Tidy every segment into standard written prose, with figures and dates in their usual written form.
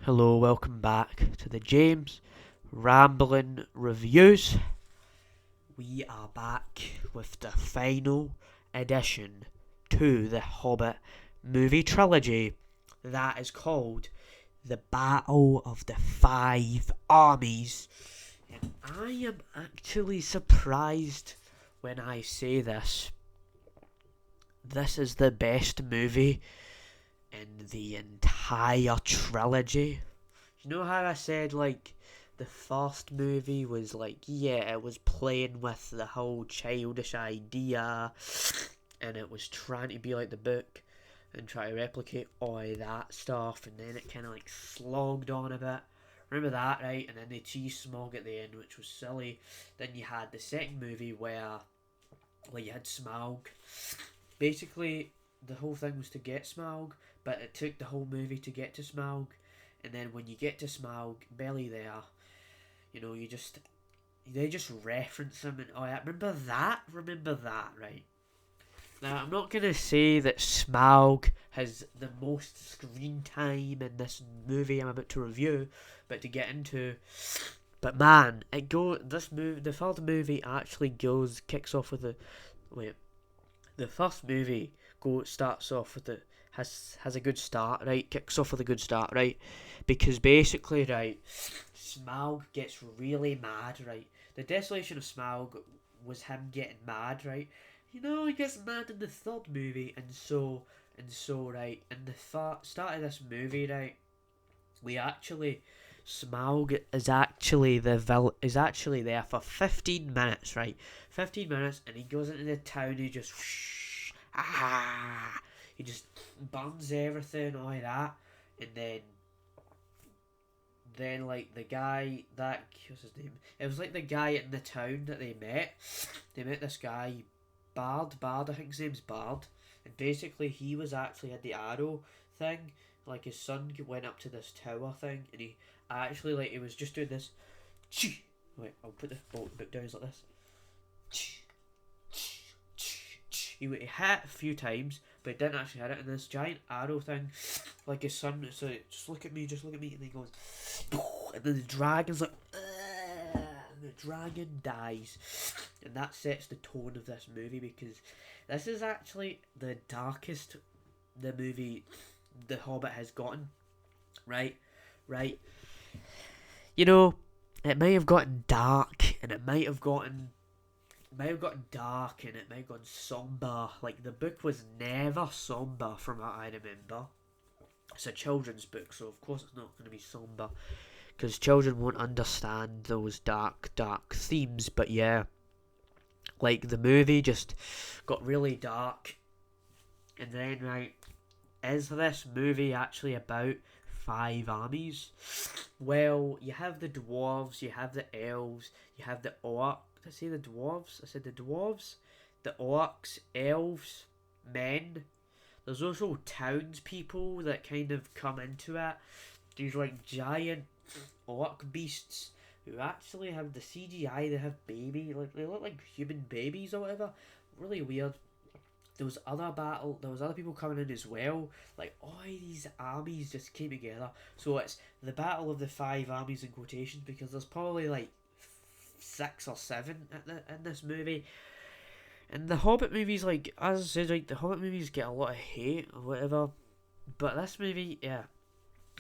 Hello, welcome back to the James Ramblin' Reviews. We are back with the final addition to the Hobbit movie trilogy that is called The Battle of the Five Armies. And I am actually surprised when I say this. This is the best movie in the entire trilogy. You know how I said, like, the first movie was like, yeah, it was playing with the whole childish idea and it was trying to be like the book and try to replicate all that stuff, and then it kind of like slogged on a bit. Remember that, right? And then the cheese smog at the end, which was silly. Then you had the second movie where you had Smaug. Basically, the whole thing was to get Smaug, but it took the whole movie to get to Smaug. And then when you get to Smaug, barely there, they just reference him and, oh yeah, remember that, right? Now, I'm not going to say that Smaug has the most screen time in this movie I'm about to review, but to get into. But man, the third movie actually kicks off with the first movie starts off with has a good start, right? Kicks off with a good start, right? Because basically, right, Smaug gets really mad, right? The desolation of Smaug was him getting mad, right? He gets mad in the third movie, and so, right, in the start of this movie, right, Smaug is actually there for 15 minutes, right? 15 minutes, and he goes into the town, he just he just burns everything, all that, and then like the guy that what's his name? It was like the guy in the town that they met. They met this guy, Bard, I think his name's Bard, and basically he was actually had the arrow thing. Like his son went up to this tower thing, and he actually he was just doing this. Wait, I'll put the book down like this. He hit a few times, but he didn't actually hit it. And this giant arrow thing, like his son, so just look at me, and then he goes, and then the dragon's like, and the dragon dies, and that sets the tone of this movie, because this is actually the darkest the The Hobbit has gotten, right? It may have gotten dark, and it might have gotten dark, and it might have gone somber. Like, the book was never somber from what I remember. It's a children's book, so of course it's not going to be somber, because children won't understand those dark themes. But yeah, like, the movie just got really dark. And then, right, is this movie actually about five armies? Well, you have the dwarves, you have the elves, you have the orcs. Did I say the dwarves? I said the dwarves, the orcs, elves, men. There's also townspeople that kind of come into it. These like giant orc beasts who actually have the CGI. They have like they look like human babies or whatever. Really weird. There was other people coming in as well. Like, all these armies just came together. So it's the battle of the five armies in quotations, because there's probably like 6 or 7 in this movie. And the Hobbit movies, like, as I said, like, the Hobbit movies get a lot of hate or whatever. But this movie, yeah,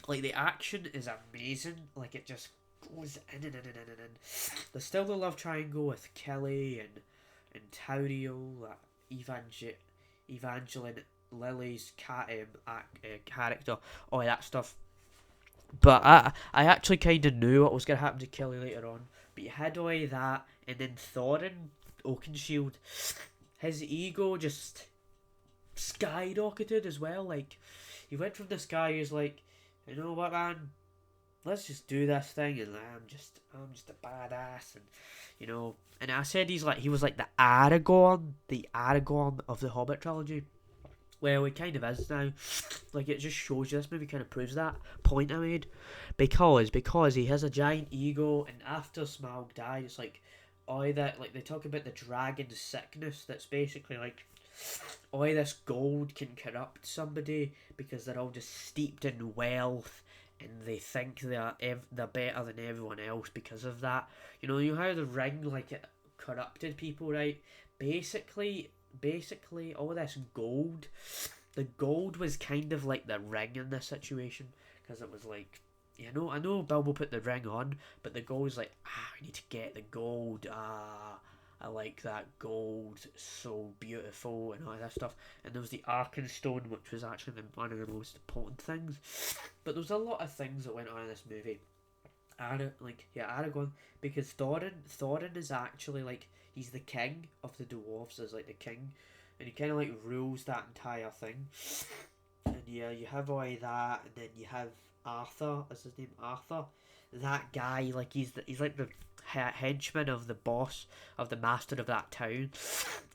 like, the action is amazing. Like, it just goes in and in and in and in. There's still the love triangle with Kelly and Tauriel, that Evangeline Lily's character, all that stuff. But I actually kind of knew what was going to happen to Kelly later on. But you had all that, and then Thorin Oakenshield, his ego just skyrocketed as well. Like, he went from this guy who's like, you know what, man, let's just do this thing, and I'm just a badass, and and I said he was like the Aragorn of the Hobbit trilogy. Well, he kind of is now. Like, it just shows you, this movie kind of proves that point I made, because he has a giant ego, and after Smaug died, it's like, all that, like, they talk about the dragon sickness, that's basically like, all this gold can corrupt somebody because they're all just steeped in wealth and they think they're better than everyone else because of that. You know how the ring, like, it corrupted people, right? Basically, all this gold, the gold was kind of like the ring in this situation, because it was like, I know Bilbo put the ring on, but the gold was like, I need to get the gold, I like that gold, so beautiful, and all that stuff. And there was the Arkenstone, which was actually one of the most important things. But there was a lot of things that went on in this movie. Aragorn, because Thorin is actually, like, he's the king of the dwarves, is like the king, and he kind of like rules that entire thing. And yeah, you have all that, and then you have Arthur. Is his name Arthur? That guy, like, he's like the henchman of the boss, of the master of that town.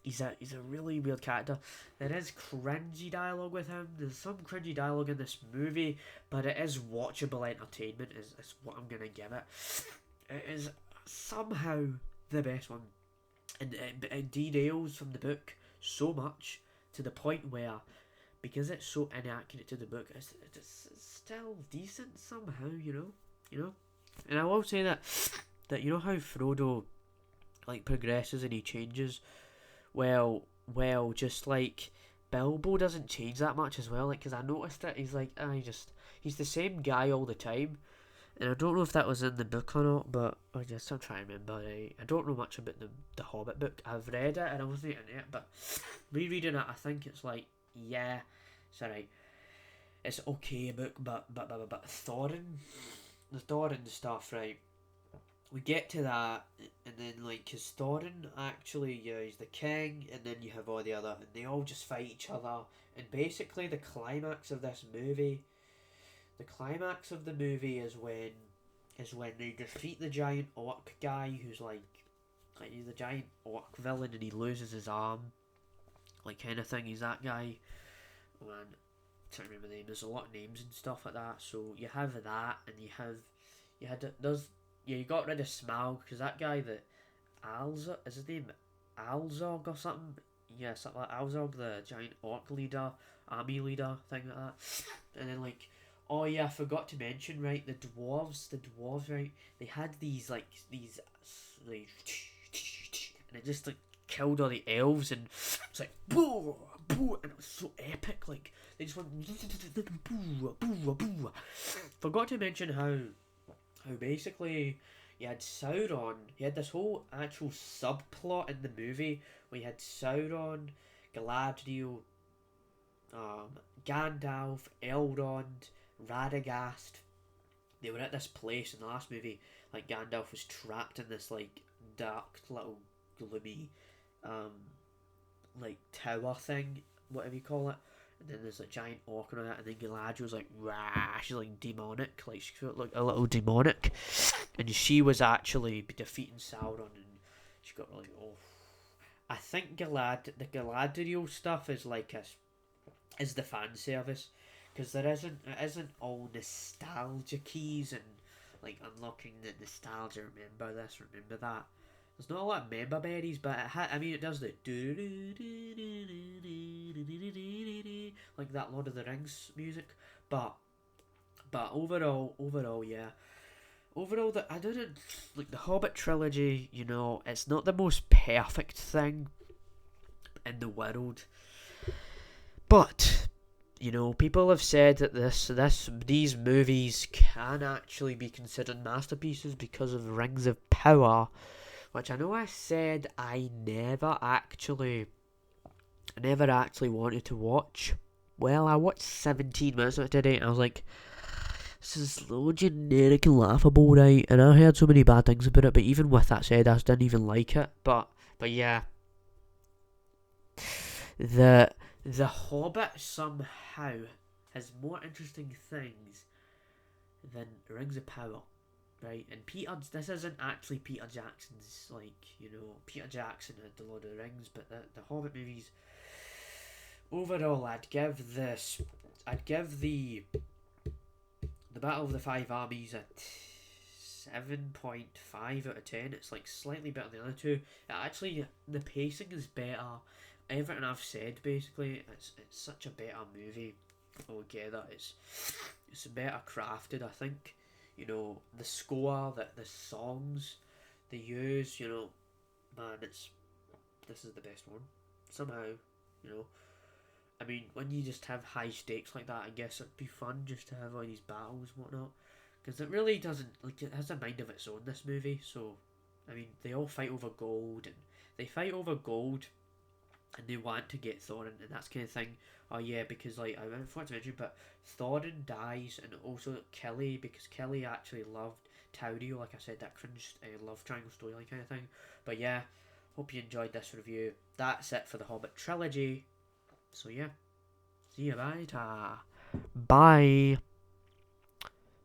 He's a really weird character. There is cringy dialogue with him. There's some cringy dialogue in this movie, but it is watchable entertainment. Is what I'm gonna give it. It is somehow the best one, and it derails from the book so much to the point where, because it's so inaccurate to the book, it's still decent somehow. And I will say that you know how Frodo, like, progresses and he changes. Well, just like Bilbo doesn't change that much as well. Like, because I noticed it, he's like, he's the same guy all the time. And I don't know if that was in the book or not, but I'm trying to remember. I don't know much about the Hobbit book. I've read it and I wasn't in it, but rereading it, I think it's like, yeah, it's alright. It's okay book, but Thorin, the Thorin stuff, right? We get to that, and then, like, cause Thorin actually, he's the king, and then you have all the other, and they all just fight each other. And basically, the climax of the movie is when they defeat the giant orc guy, who's like he's the giant orc villain, and he loses his arm, like, kind of thing. He's that guy. Oh man, I can't remember the name. There's a lot of names and stuff like that. So you have that, and you got rid of Smaug, because that guy that Alzog, is his name Alzog or something? Yeah, something like Alzog, the giant orc leader, army leader, thing like that. And then, like, oh yeah, I forgot to mention, right, the dwarves, right, they had these, like, and it just, like, killed all the elves, and it's like, boo, boo, and it was so epic, like, they just went, boo, boo, boo. Forgot to mention how basically you had Sauron. You had this whole actual subplot in the movie where you had Sauron, Galadriel, Gandalf, Elrond, Radagast. They were at this place in the last movie. Like, Gandalf was trapped in this, like, dark little gloomy, like, tower thing, whatever you call it. And then there's a giant orc on it, and then Galadriel's like, rah, she's like demonic, like, she felt like a little demonic, and she was actually defeating Sauron, and she got like, oh, I think the Galadriel stuff is like is the fan service, because it isn't all nostalgia keys and, like, unlocking the nostalgia, remember this, remember that. There's not a lot of member berries, but it does the like that Lord of the Rings music, but overall, yeah. Overall, I didn't like the Hobbit trilogy. It's not the most perfect thing in the world, but people have said that these movies can actually be considered masterpieces because of Rings of Power, which I know I said I never actually wanted to watch. Well, I watched 17 minutes of it today, and I was like, this is so generic and laughable, right? And I heard so many bad things about it, but even with that said, I didn't even like it. But yeah, the Hobbit somehow has more interesting things than Rings of Power. Right, and this isn't actually Peter Jackson's, like, Peter Jackson had the Lord of the Rings, but the Hobbit movies, overall, I'd give the Battle of the Five Armies a 7.5 out of 10. It's, like, slightly better than the other two. Actually, the pacing is better. Everything I've said, basically, it's such a better movie altogether. it's better crafted, I think. You know, the score, the songs they use, you know, man, this is the best one. Somehow, you know. I mean, when you just have high stakes like that, I guess it'd be fun just to have all these battles and whatnot. Because it really doesn't, like, it has a mind of its own, this movie, so, I mean, they all fight over gold, and they fight over gold, and they want to get Thorin, and that's kind of thing. Oh yeah, because, like, I forgot to mention, but Thorin dies, and also Kelly, because Kelly actually loved Taudio, like I said, that cringe love triangle storyline kind of thing. But yeah, hope you enjoyed this review. That's it for the Hobbit trilogy. So yeah, see you later. Bye.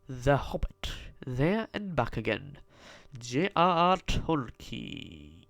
The Hobbit, there and back again. J.R.R. Tolkien.